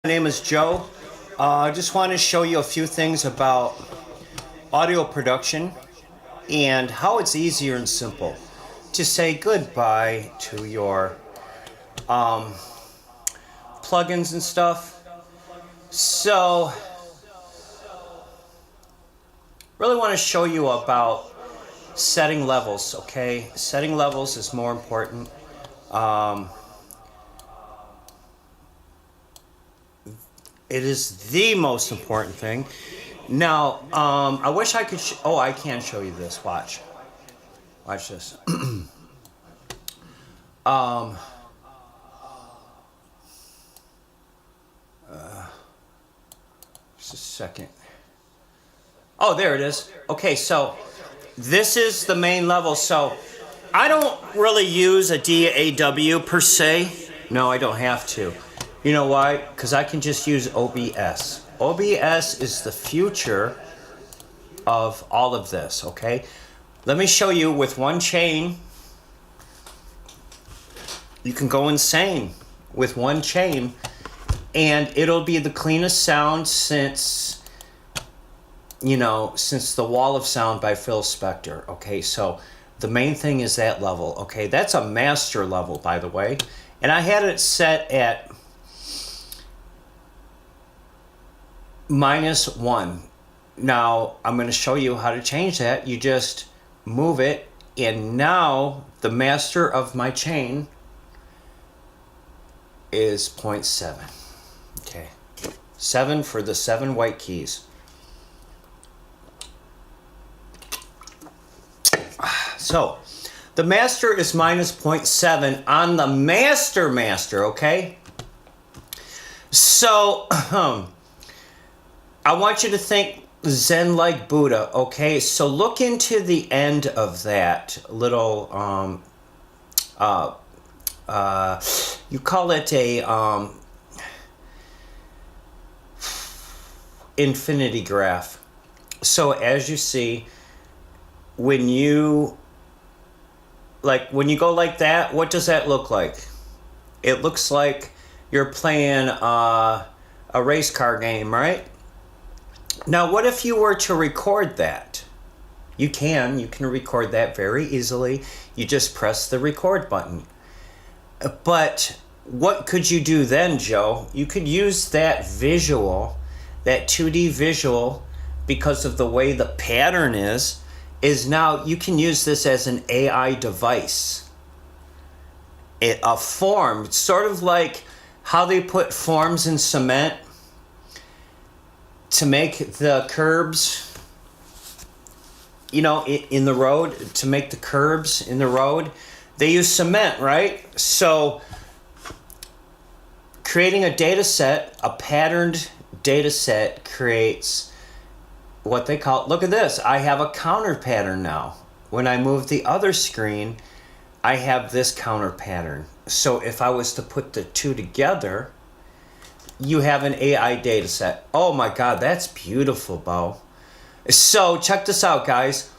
My name is Joe. I just want to show you a few things about audio production and how it's easier and simple to say goodbye to your plugins and stuff. So, really want to show you about setting levels, okay? Setting levels is more important. It is the most important thing. Now, I wish I could. Oh, I can show you this. Watch. Watch this. Just a second. Oh, there it is. Okay, so this is the main level. So I don't really use a DAW per se. No, I don't have to. You know why? Because I can just use OBS. OBS is the future of all of this, okay? Let me show you with one chain. You can go insane with one chain, and it'll be the cleanest sound since, since The Wall of Sound by Phil Spector, okay? So the main thing is that level, okay? That's a master level, by the way. And I had it set at -1. Now I'm going to show you how to change that. You just move it, and now the master of my chain is 0.7. Okay, 7 for the 7 white keys. So the master is -0.7 on the master, okay? So I want you to think Zen like Buddha, okay? So look into the end of that little, you call it a infinity graph. So as you see, when you go like that, what does that look like? It looks like you're playing a race car game, right? Now, what if you were to record that? You can record that very easily. You just press the record button. But what could you do then, Joe? You could use that visual, that 2D visual, because of the way the pattern is now you can use this as an AI device. A form, sort of like how they put forms in cement to make the curbs, in the road, to make the curbs in the road, they use cement, right? So creating a data set, a patterned data set, creates what they call, look at this, I have a counter pattern now. When I move the other screen, I have this counter pattern. So if I was to put the two together, you have an AI data set. Oh my God, that's beautiful, Bo. So check this out, guys.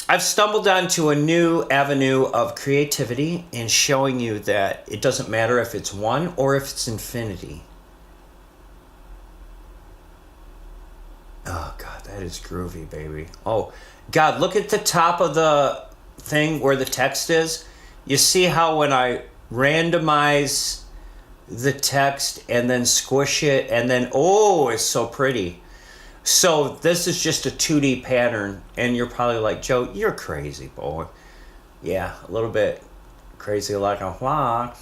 I've stumbled onto a new avenue of creativity in showing you that it doesn't matter if it's 1 or if it's infinity. Oh God, that is groovy, baby. Oh God, look at the top of the thing where the text is. You see how when I randomize the text and then squish it, and then, oh, it's so pretty. So this is just a 2D pattern, and you're probably like, Joe, you're crazy, boy. Yeah, a little bit crazy like a what?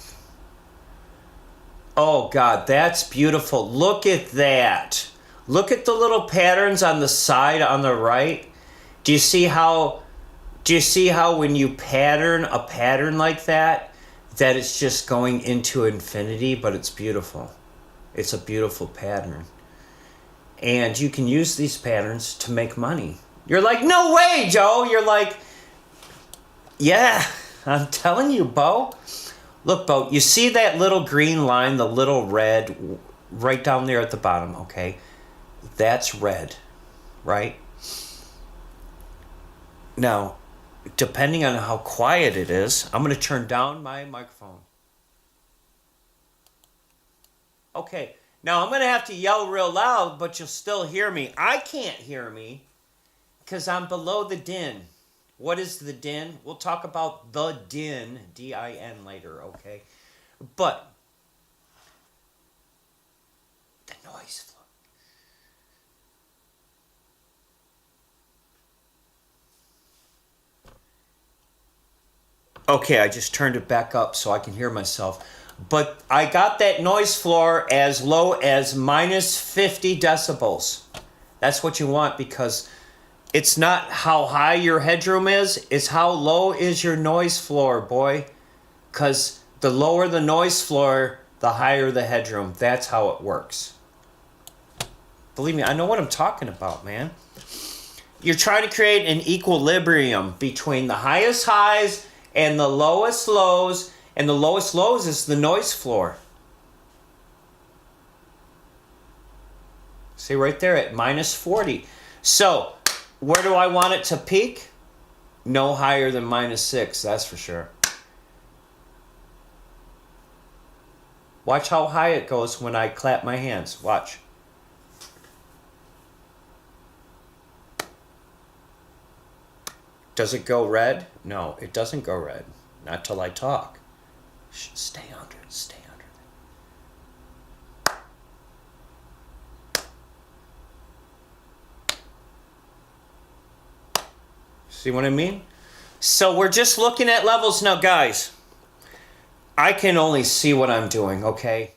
Oh God, that's beautiful. Look at that. Look at the little patterns on the side on the right. Do you see how when you pattern a pattern like that it's just going into infinity, but it's beautiful. It's a beautiful pattern. And you can use these patterns to make money. You're like, no way, Joe. You're like, yeah, I'm telling you, Bo. Look, Bo, you see that little green line, the little red, right down there at the bottom, okay? That's red, right? Now, depending on how quiet it is, I'm going to turn down my microphone. Okay, Now I'm going to have to yell real loud, but you'll still hear me. I can't hear me because I'm below the din. What is the din? We'll talk about the din, D-I-N, later, okay? But the noise floor. Okay, I just turned it back up so I can hear myself. But I got that noise floor as low as minus 50 decibels. That's what you want, because it's not how high your headroom is, it's how low is your noise floor, boy. Because the lower the noise floor, the higher the headroom. That's how it works. Believe me, I know what I'm talking about, man. You're trying to create an equilibrium between the highest highs and the lowest lows, and the lowest lows is the noise floor. See right there at minus 40. So, where do I want it to peak? No higher than minus 6, that's for sure. Watch how high it goes when I clap my hands. Watch. Does it go red? No, it doesn't go red. Not till I talk. Stay under it. Stay under it. See what I mean? So we're just looking at levels now, guys. I can only see what I'm doing, okay?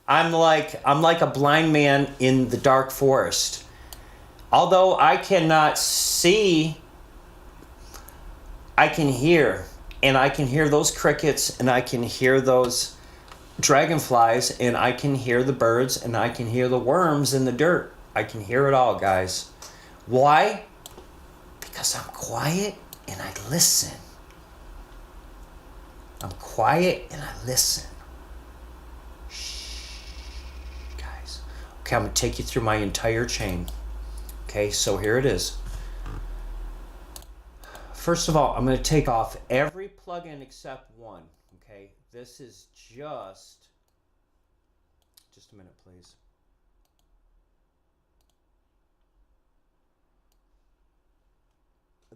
I'm like a blind man in the dark forest. Although I cannot see, I can hear. And I can hear those crickets, and I can hear those dragonflies, and I can hear the birds, and I can hear the worms in the dirt. I can hear it all, guys. Why? Because I'm quiet and I listen. I'm quiet and I listen. Shh, guys. Okay, I'm going to take you through my entire chain. Okay, so here it is. First of all, I'm going to take off every plugin except one, okay? This is just a minute, please.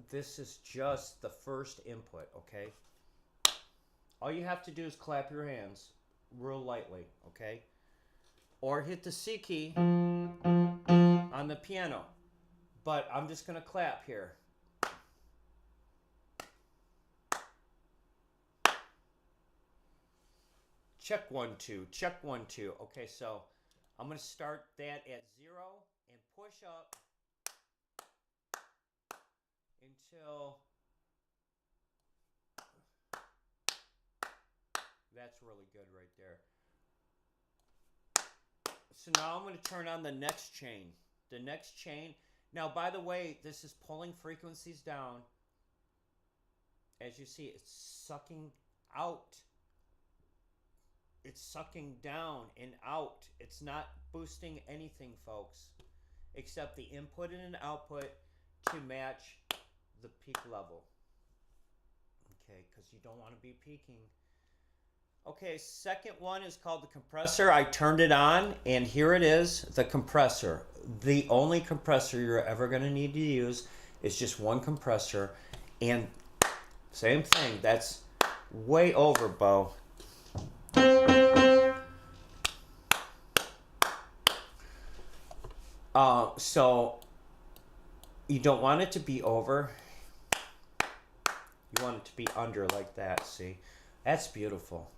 This is just the first input, okay? All you have to do is clap your hands real lightly, okay? Or hit the C key on the piano. But I'm just going to clap here. Check 1 2, check 1 2. Okay, so I'm going to start that at 0 and push up until that's really good right there. So now I'm going to turn on the next chain. The next chain. Now, by the way, this is pulling frequencies down. As you see, it's sucking out. It's sucking down and out. It's not boosting anything, folks, except the input and an output to match the peak level. Okay, because you don't want to be peaking. Okay, second one is called the compressor. I turned it on, and here it is, the compressor. The only compressor you're ever going to need to use is just one compressor. And same thing, that's way over, Bo. So you don't want it to be over. You want it to be under like that, see? That's beautiful.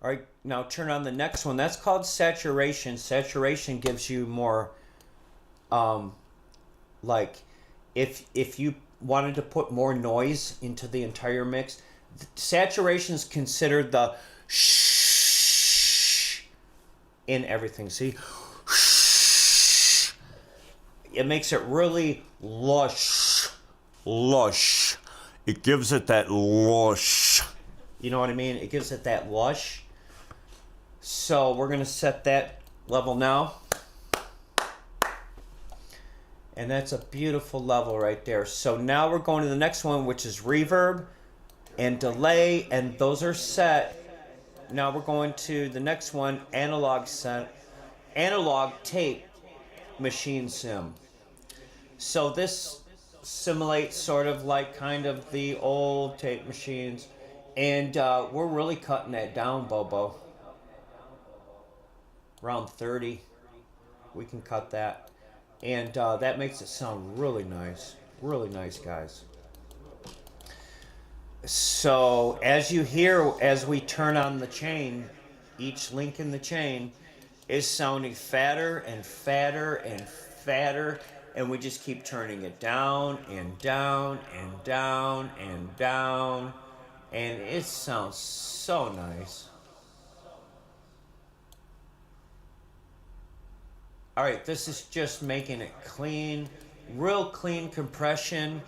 All right, now turn on the next one. That's called saturation. Saturation gives you more, like, if you wanted to put more noise into the entire mix, saturation is considered the shh in everything. See? It makes it really lush. It gives it that lush. You know what I mean? It gives it that lush. So we're going to set that level now. And that's a beautiful level right there. So now we're going to the next one, which is reverb and delay. And those are set. Now we're going to the next one, analog set. analog tape machine sim. So this simulates sort of like kind of the old tape machines. And we're really cutting that down, Bobo. Around 30. We can cut that. And that makes it sound really nice. Really nice, guys. So as you hear, as we turn on the chain, each link in the chain is sounding fatter and fatter and fatter. And we just keep turning it down and down and down and down. And it sounds so nice. All right, this is just making it clean, real clean compression.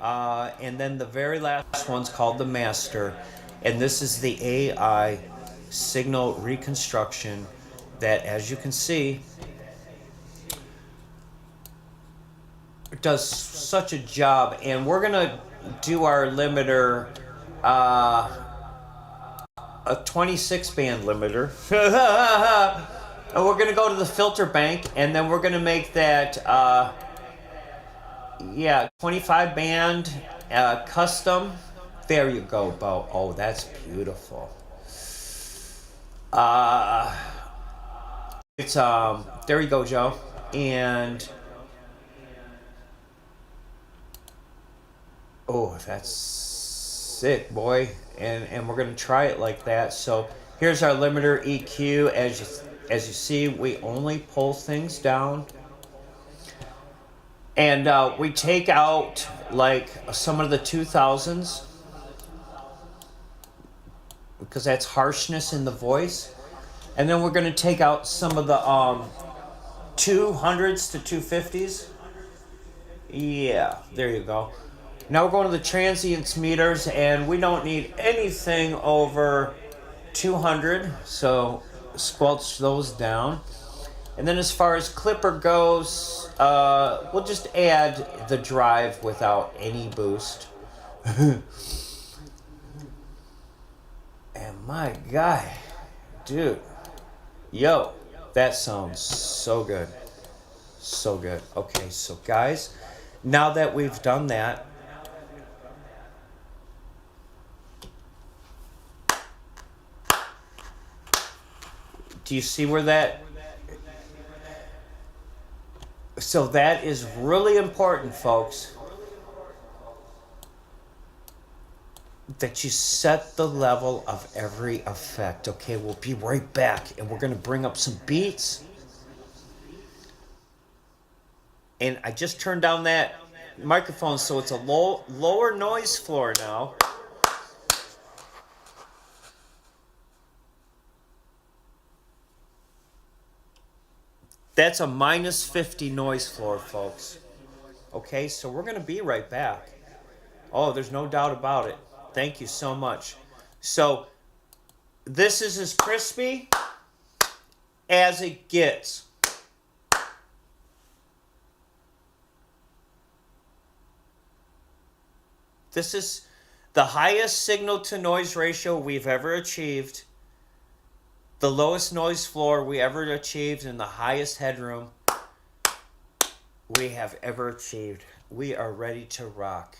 And then the very last one's called the master. And this is the AI signal reconstruction that, as you can see, does such a job. And we're going to do our limiter, a 26 band limiter. And we're going to go to the filter bank, and then we're going to make that, 25 band custom. There you go, Bo. Oh, that's beautiful. It's there you go, Joe. And oh, that's sick, boy. And we're going to try it like that. So here's our limiter EQ. As you see, we only pull things down. And we take out like some of the 2000s because that's harshness in the voice. And then we're going to take out some of the 200s to 250s. Yeah, there you go. Now we're going to the transients meters, and we don't need anything over 200. So squelch those down. And then as far as clipper goes, we'll just add the drive without any boost. And my guy, dude, yo, that sounds so good. So good. Okay, so guys, now that we've done that, do you see where that... So that is really important, folks, that you set the level of every effect. Okay, we'll be right back, and we're going to bring up some beats. And I just turned down that microphone, so it's a lower noise floor now. That's a minus 50 noise floor, folks. Okay, so we're going to be right back. Oh, there's no doubt about it. Thank you so much. So this is as crispy as it gets. This is the highest signal to noise ratio we've ever achieved, the lowest noise floor we ever achieved, and the highest headroom we have ever achieved. We are ready to rock.